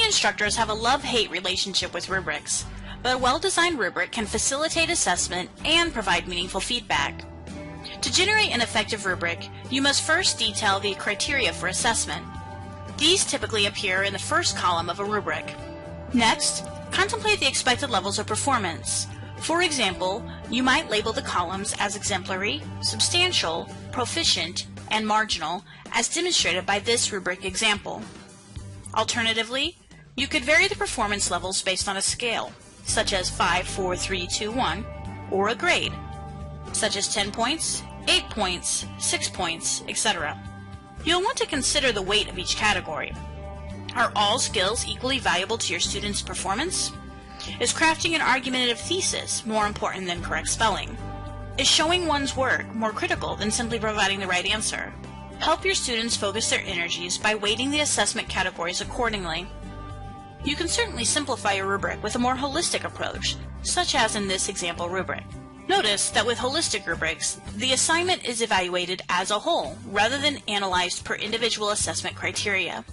instructors have a love-hate relationship with rubrics, but a well-designed rubric can facilitate assessment and provide meaningful feedback. To generate an effective rubric, you must first detail the criteria for assessment. These typically appear in the first column of a rubric. Next, contemplate the expected levels of performance. For example, you might label the columns as exemplary, substantial, proficient, and marginal, as demonstrated by this rubric example. Alternatively, you could vary the performance levels based on a scale, such as 5, 4, 3, 2, 1, or a grade, such as 10 points, 8 points, 6 points, etc. You'll want to consider the weight of each category. Are all skills equally valuable to your students' performance? Is crafting an argumentative thesis more important than correct spelling? Is showing one's work more critical than simply providing the right answer? Help your students focus their energies by weighting the assessment categories accordingly. You can certainly simplify your rubric with a more holistic approach, such as in this example rubric. Notice that with holistic rubrics, the assignment is evaluated as a whole, rather than analyzed per individual assessment criteria.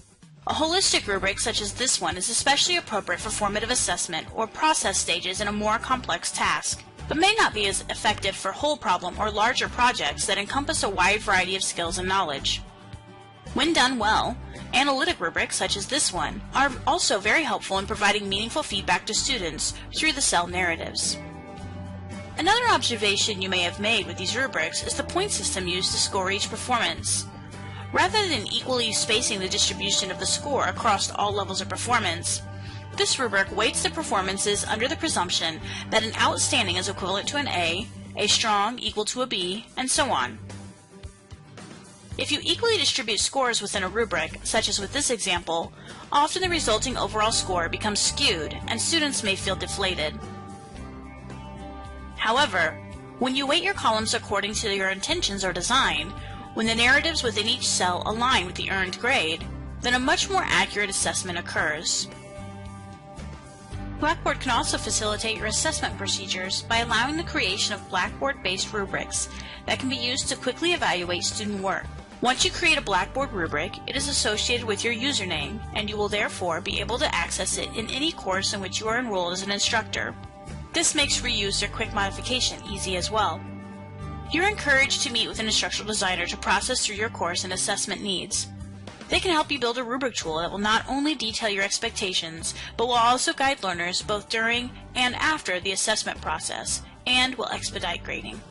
A holistic rubric such as this one is especially appropriate for formative assessment or process stages in a more complex task, but may not be as effective for whole problem or larger projects that encompass a wide variety of skills and knowledge. When done well, analytic rubrics such as this one are also very helpful in providing meaningful feedback to students through the cell narratives. Another observation you may have made with these rubrics is the point system used to score each performance. Rather than equally spacing the distribution of the score across all levels of performance, this rubric weights the performances under the presumption that an outstanding is equivalent to an A strong equal to a B, and so on. If you equally distribute scores within a rubric, such as with this example, often the resulting overall score becomes skewed and students may feel deflated. However, when you weight your columns according to your intentions or design, when the narratives within each cell align with the earned grade, then a much more accurate assessment occurs. Blackboard can also facilitate your assessment procedures by allowing the creation of Blackboard-based rubrics that can be used to quickly evaluate student work. Once you create a Blackboard rubric, it is associated with your username, and you will therefore be able to access it in any course in which you are enrolled as an instructor. This makes reuse or quick modification easy as well. You're encouraged to meet with an instructional designer to process through your course and assessment needs. They can help you build a rubric tool that will not only detail your expectations, but will also guide learners both during and after the assessment process, and will expedite grading.